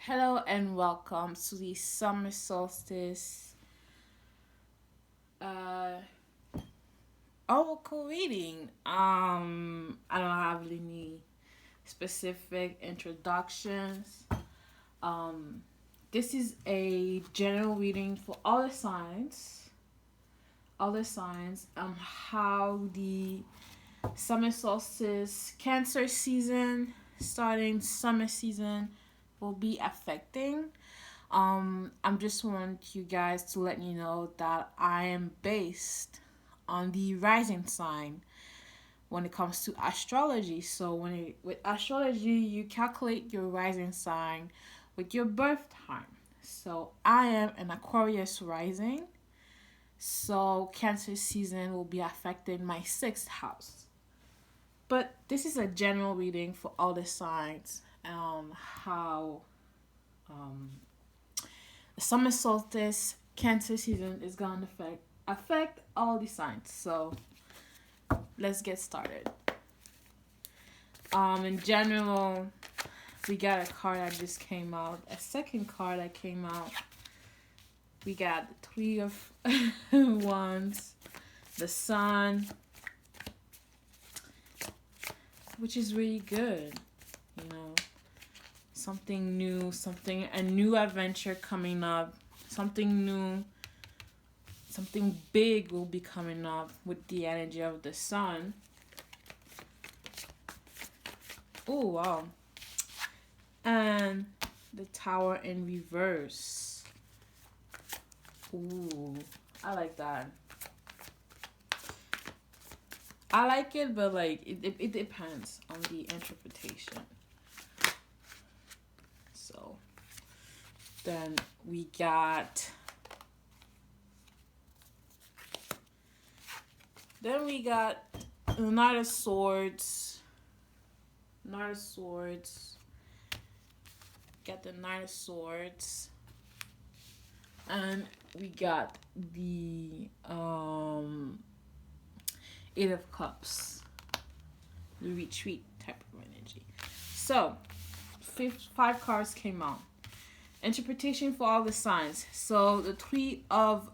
Hello and welcome to the summer solstice uh oracle reading. I don't have any specific introductions. Um this is a general reading for all the signs, how the summer solstice cancer season starting summer season will be affecting. I'm just want you guys to let you know that I am based on the rising sign when it comes to astrology. So with astrology, you calculate your rising sign with your birth time. So I am an Aquarius rising. So Cancer season will be affecting my sixth house. But this is a general reading for all the signs. How um the summer solstice Cancer season is gonna affect all the signs. So let's get started. In general, we got a card that just came out. A second card that came out. We got the Three of Wands, the Sun, which is really good. You know, something new, a new adventure coming up, something new, something big will be coming up with the energy of the Sun. Oh, wow. And the Tower in reverse. Ooh, I like that. I like it, but like it depends on the interpretation. So then we got the Knight of Swords. Knight of Swords. Got the Knight of Swords. And we got the Eight of Cups. The retreat type of energy. So, five cards came out. Interpretation for all the signs. So, the Three of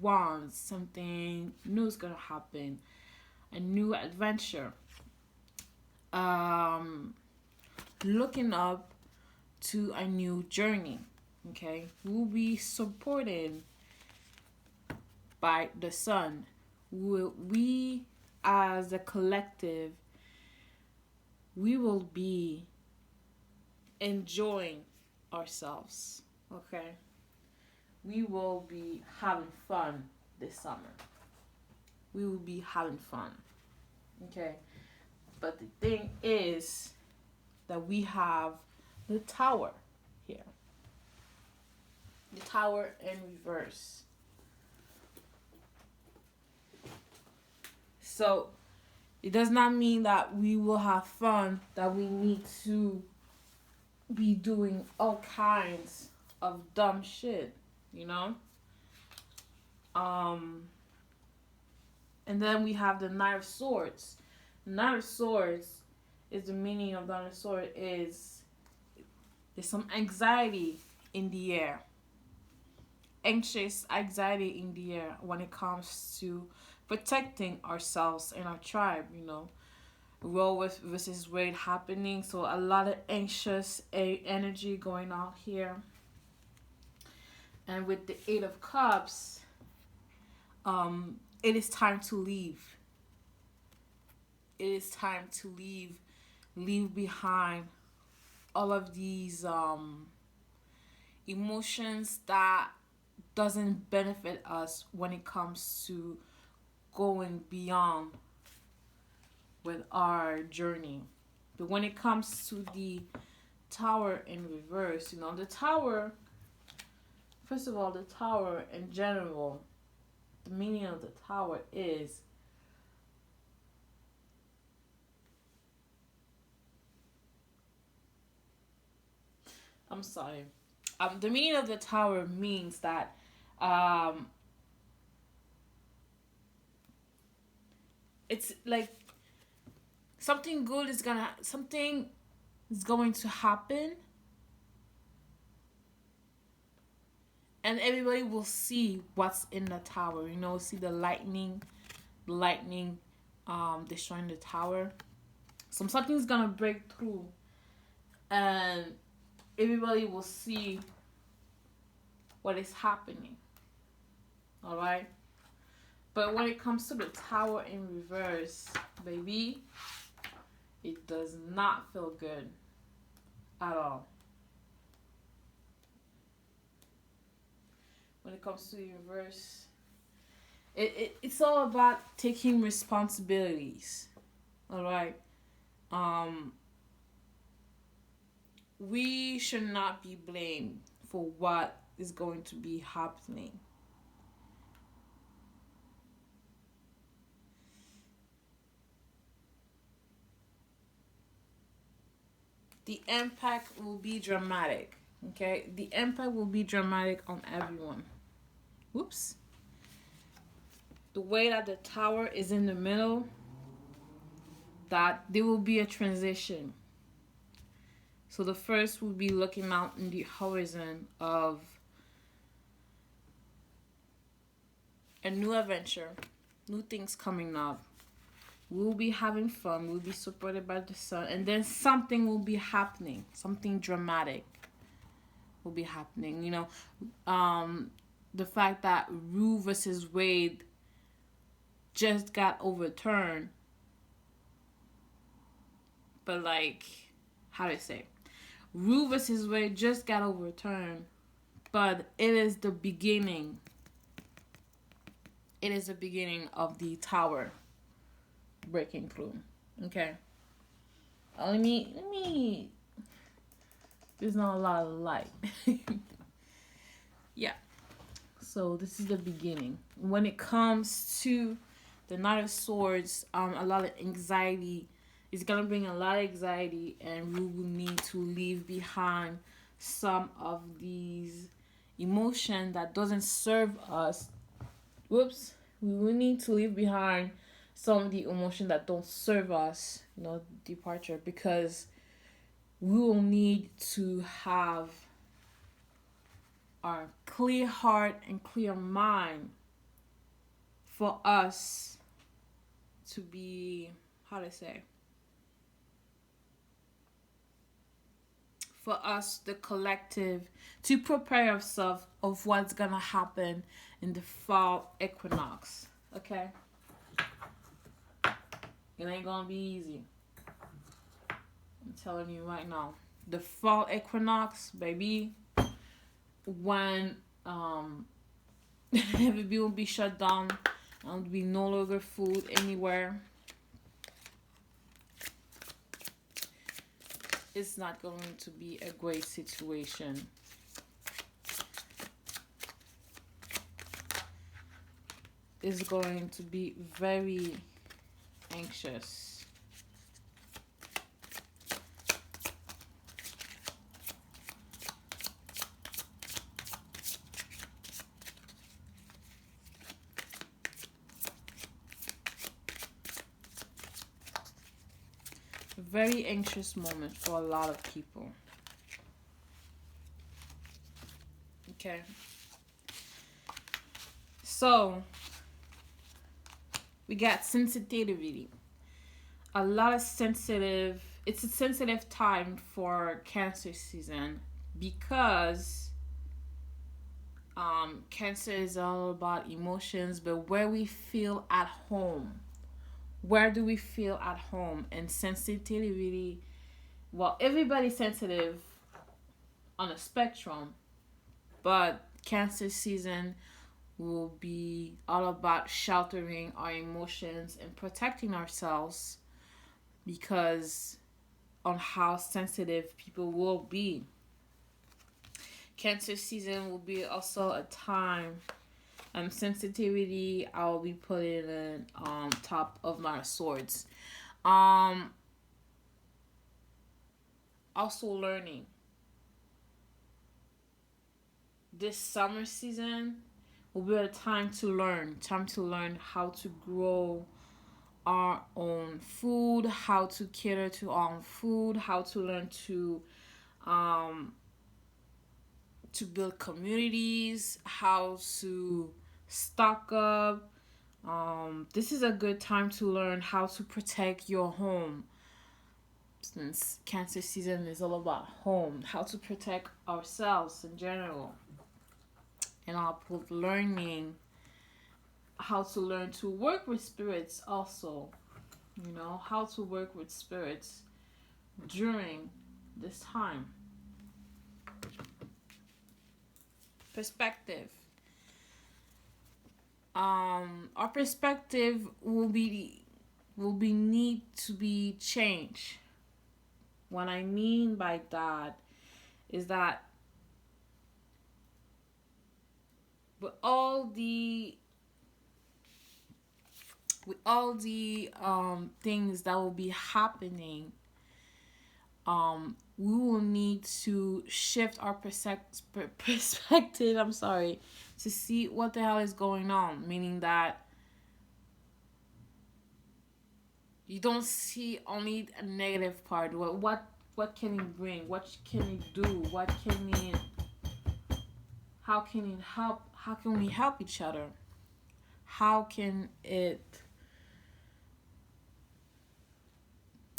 Wands. Something new is going to happen. A new adventure. Looking up to a new journey. Okay, we'll be supported by the Sun. We as a collective, we will be enjoying ourselves. Okay, we will be having fun this summer. We will be having fun. Okay, but the thing is that we have the Tower here. The Tower in reverse. So it does not mean that we will have fun, that we need to be doing all kinds of dumb shit, you know? And then we have the Knight of Swords. The Knight of Swords is the meaning of the Knight of Swords is there's some anxiety in the air. Anxious anxiety in the air when it comes to protecting ourselves and our tribe, you know. Roe versus Wade happening, so a lot of anxious energy going on here. And with the Eight of Cups, it is time to leave. It is time to leave behind all of these emotions that doesn't benefit us when it comes to going beyond with our journey. But when it comes to the Tower in reverse, you know, the Tower, first of all, the Tower in general, the meaning of the Tower is I'm sorry. The meaning of the Tower means that it's like something is going to happen, and everybody will see what's in the tower. See the lightning, destroying the tower. Something's gonna break through, and everybody will see what is happening. All right. But when it comes to the tower in reverse, baby, it does not feel good at all. When it comes to the reverse, it's all about taking responsibilities. All right. Um, we should not be blamed for what is going to be happening. The impact will be dramatic. Okay, the impact will be dramatic on everyone. Whoops. The way that the tower is in the middle, that there will be a transition. So the first will be looking out in the horizon of a new adventure, new things coming up. We'll be having fun, we'll be supported by the sun, and then something will be happening, something dramatic will be happening. The fact that Roe versus Wade just got overturned, but like, how do I say? Roe versus Wade just got overturned, but it is the beginning. It is the beginning of the tower breaking through. Okay. Let me. There's not a lot of light. Yeah. So this is the beginning. When it comes to the Knight of Swords, a lot of anxiety. It's gonna bring a lot of anxiety, and we will need to leave behind some of these emotion that doesn't serve us. Whoops. We will need to leave behind some of the emotion that don't serve us, departure, because we will need to have our clear heart and clear mind for us to be, how to say, for us, the collective, to prepare ourselves of what's gonna happen in the fall equinox. Okay? It ain't gonna be easy. I'm telling you right now. The fall equinox, baby, when everybody will be shut down, and will be no longer food anywhere. It's not going to be a great situation. It's going to be very anxious. Very anxious moment for a lot of people. Okay. So, we got sensitivity. A lot of sensitive. It's a sensitive time for Cancer season because Cancer is all about emotions, but where we feel at home. Where do we feel at home? And sensitivity, well, everybody's sensitive on a spectrum, but Cancer season will be all about sheltering our emotions and protecting ourselves because on how sensitive people will be. Cancer season will be also a time sensitivity I'll be putting in top of my swords. Also learning. This summer season will be a time to learn how to grow our own food, how to cater to our own food, how to learn to build communities, how to stock up. This is a good time to learn how to protect your home, since Cancer season is all about home, how to protect ourselves in general, and I'll put learning how to learn to work with spirits also. How to work with spirits during this time. Perspective. Our perspective will be need to be changed. What I mean by that is that with all the things that will be happening, we will need to shift our perspective. I'm sorry, to see what the hell is going on. Meaning that you don't see only a negative part. What can it bring? What can it do? What can it? How can it help? How can we help each other? How can it?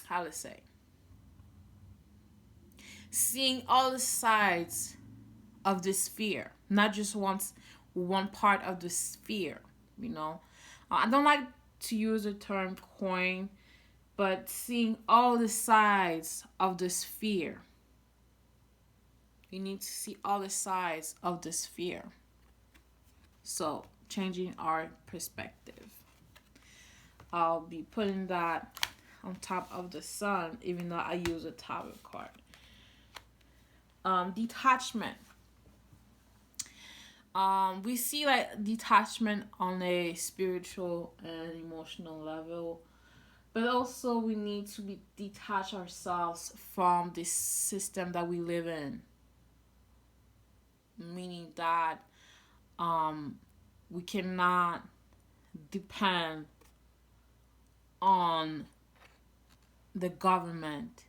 How to say? Seeing all the sides of this fear, not just one part of the sphere. I don't like to use the term coin, but seeing all the sides of the sphere. You need to see all the sides of the sphere. So, changing our perspective. I'll be putting that on top of the sun, even though I use a tarot card. Detachment. We see like detachment on a spiritual and emotional level, but also we need to be detach ourselves from this system that we live in. Meaning that we cannot depend on the government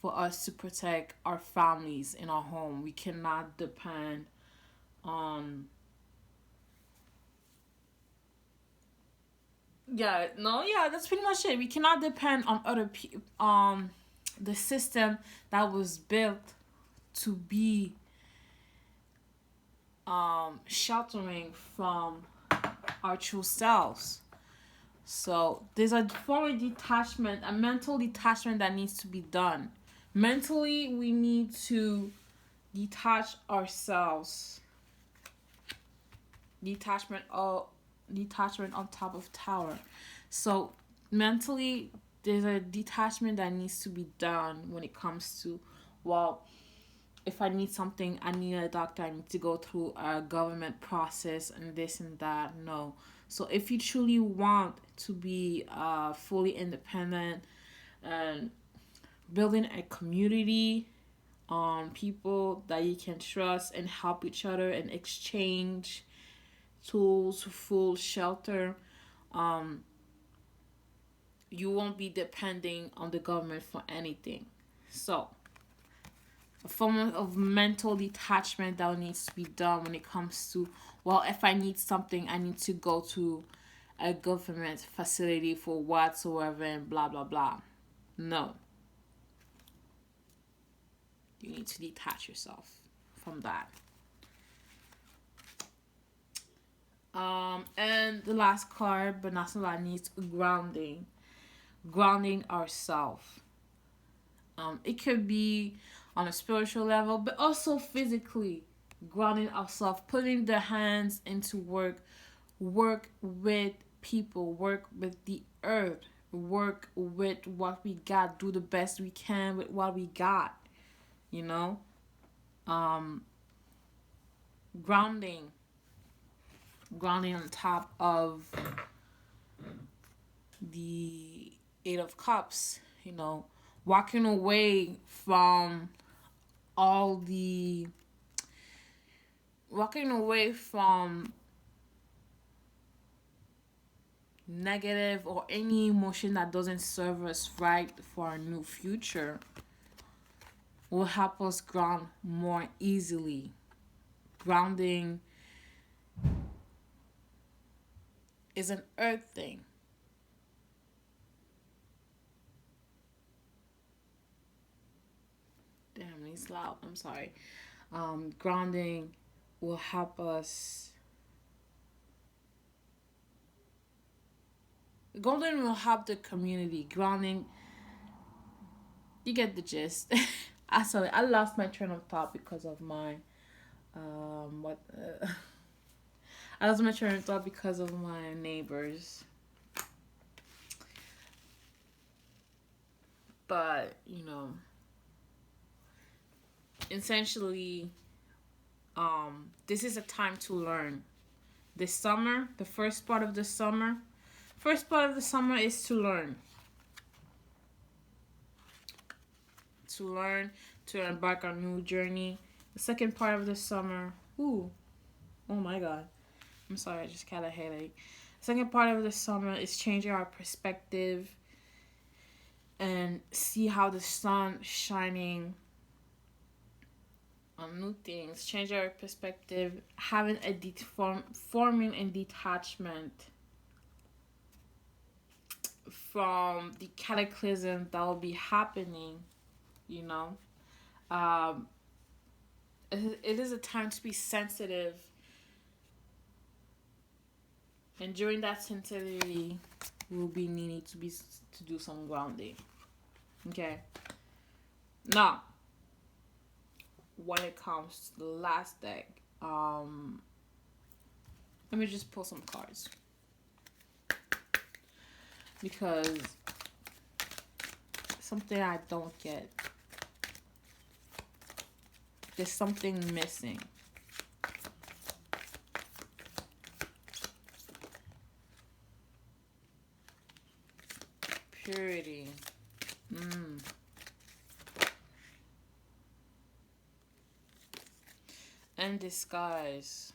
for us to protect our families in our home. We cannot depend on that's pretty much it. We cannot depend on other people, the system that was built to be sheltering from our true selves. So there's a form of detachment, a mental detachment that needs to be done. Mentally, we need to detach ourselves. Detachment on top of tower. So mentally, there's a detachment that needs to be done when it comes to, if I need something, I need a doctor, I need to go through a government process and this and that. No. So if you truly want to be fully independent and building a community on people that you can trust and help each other and exchange tools, food, shelter, you won't be depending on the government for anything. So a form of mental detachment that needs to be done when it comes to, if I need something, I need to go to a government facility for whatsoever and blah blah blah. No. You need to detach yourself from that. And the last card, but not so that, needs grounding. Grounding ourselves. It could be on a spiritual level, but also physically grounding ourselves, putting the hands into work with people, work with the earth, work with what we got, do the best we can with what we got, grounding on top of the Eight of Cups, walking away from negative or any emotion that doesn't serve us right for our new future. will help us ground more easily. Grounding is an earth thing. Damn, it's loud. I'm sorry. Grounding will help us. Grounding will help the community. Grounding, you get the gist. I lost my train of thought because of my what I lost my train of thought because of my neighbors. But essentially, this is a time to learn. This summer, the first part of the summer is to learn. To learn, to embark on a new journey. The second part of the summer, ooh, oh my god. I'm sorry, I just got a headache. Second part of the summer is changing our perspective and see how the sun shining on new things, change our perspective, having forming a detachment from the cataclysm that will be happening, you know. Um, it is a time to be sensitive, and during that sensitivity, we'll be needing to do some grounding. Okay. Now, when it comes to the last deck, let me just pull some cards because something I don't get. There's something missing. Purity. And disguise.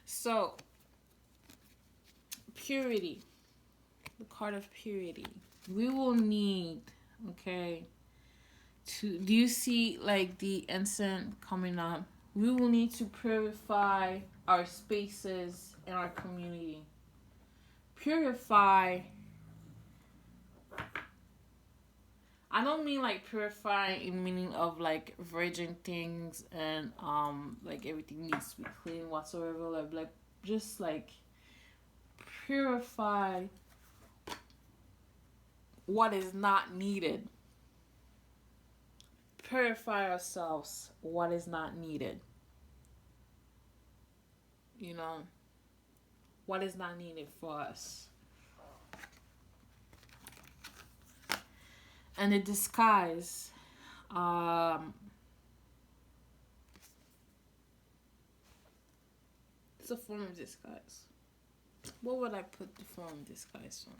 So, purity. The card of purity. We will need, okay, do you see like the incense coming up? We will need to purify our spaces in our community. Purify, I don't mean like purify in meaning of like virgin things and like everything needs to be clean whatsoever, like just like purify what is not needed. Purify ourselves what is not needed. You know, what is not needed for us. And the disguise, it's a form of disguise. What would I put the form of disguise on?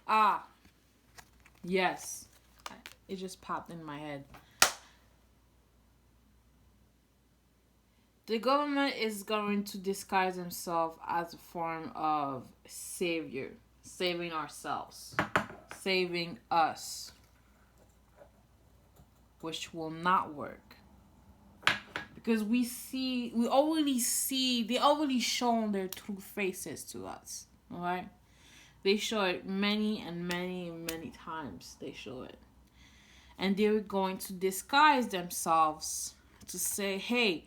Ah, yes. It just popped in my head. The government is going to disguise himself as a form of savior, saving ourselves, saving us, which will not work. Because they already shown their true faces to us, alright? They show it many and many and many times. They show it. And they're going to disguise themselves to say, hey,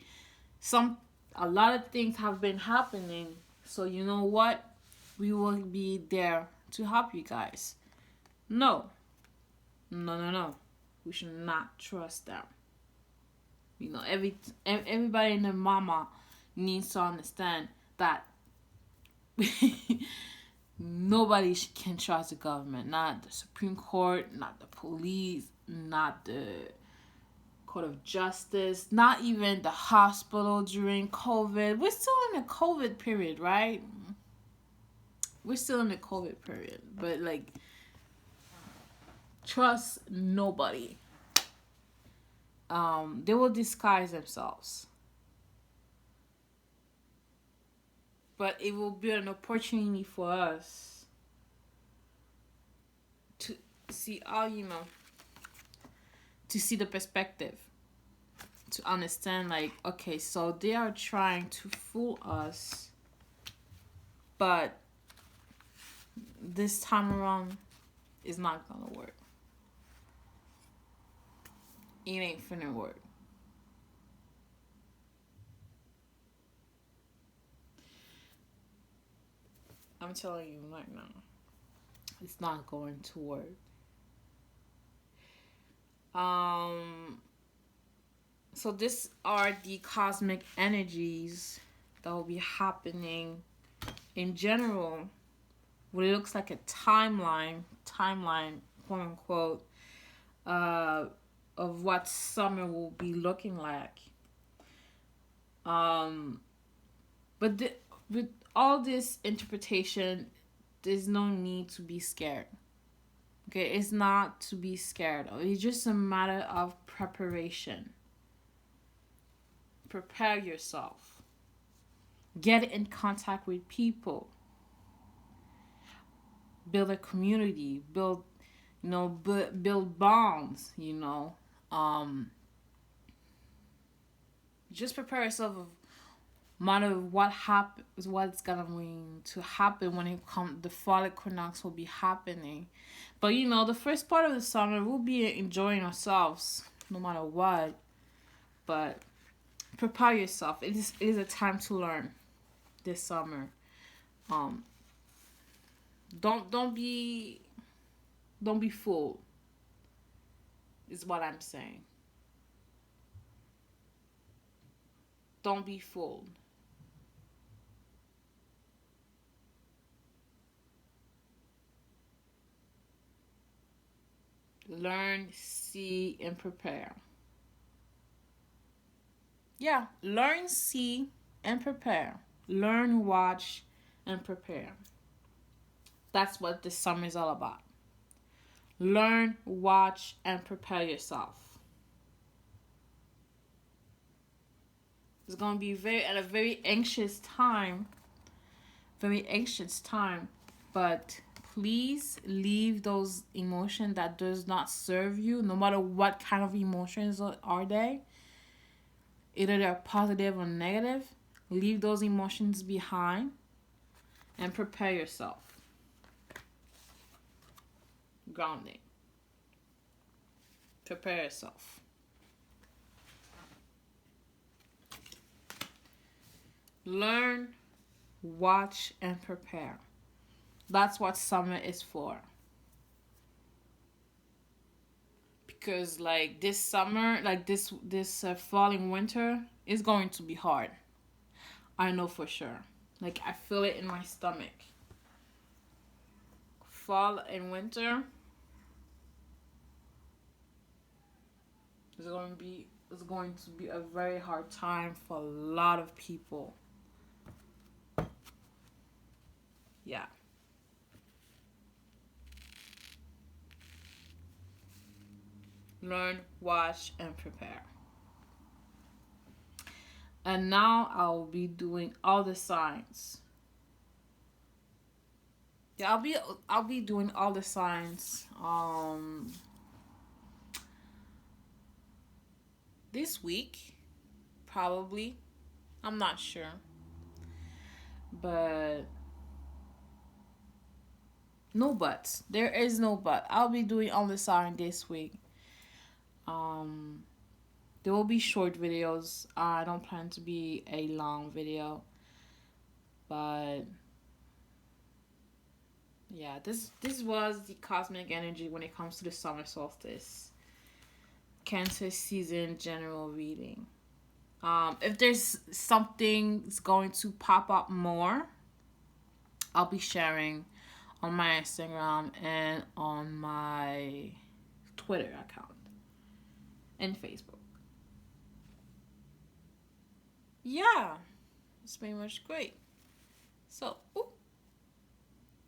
a lot of things have been happening, so you know what? We will be there to help you guys. No. We should not trust them. You know, everybody and their mama needs to understand that nobody can trust the government. Not the Supreme Court, not the police, not the Court of Justice, not even the hospital during COVID. We're still in a COVID period, right? We're still in the COVID period. But, like, trust nobody. They will disguise themselves. but it will be an opportunity for us to see all, to see the perspective, to understand, like, okay, so they are trying to fool us, but this time around it's not gonna work. It ain't finna work. I'm telling you right now, it's not going to work. So these are the cosmic energies that will be happening in general. What it looks like a timeline, quote unquote, of what summer will be looking like. But with all this interpretation, there's no need to be scared. Okay, it's not to be scared of. It's just a matter of preparation. Prepare yourself. Get in contact with people. Build a community. Build bonds. Just prepare yourself. Matter what's going to happen when it comes, the fall equinox will be happening. But the first part of the summer we'll be enjoying ourselves no matter what. But prepare yourself. It is a time to learn this summer. Don't be fooled, is what I'm saying. Don't be fooled. Learn, see, and prepare. Yeah, learn, see, and prepare. Learn, watch, and prepare. That's what this summer is all about. Learn, watch, and prepare yourself. It's going to be a very anxious time. But please leave those emotions that does not serve you, no matter what kind of emotions are they. Either they're positive or negative. Leave those emotions behind and prepare yourself. Grounding. Prepare yourself. Learn, watch, and prepare. That's what summer is for. Because like this summer, like this fall and winter is going to be hard. I know for sure. Like I feel it in my stomach. Fall and winter is going to be a very hard time for a lot of people. Yeah. Learn, watch, and prepare. And now I'll be doing all the signs. Yeah, I'll be doing all the signs this week, probably. I'm not sure. But no buts. There is no but. I'll be doing all the signs this week. There will be short videos. I don't plan to be a long video. But yeah, this was the cosmic energy when it comes to the summer solstice. Cancer season general reading. If there's something that's going to pop up more, I'll be sharing on my Instagram and on my Twitter account and Facebook. Yeah, it's pretty much great. So,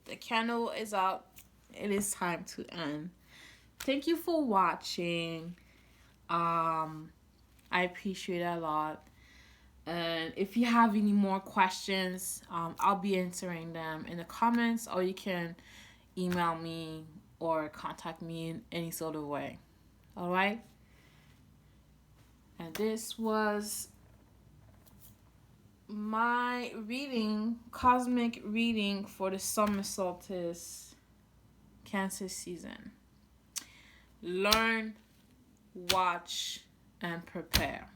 the candle is out. It is time to end. Thank you for watching. I appreciate it a lot. And if you have any more questions, I'll be answering them in the comments, or you can email me or contact me in any sort of way. All right? And this was my reading, cosmic reading for the summer solstice Cancer season. Learn, watch, and prepare.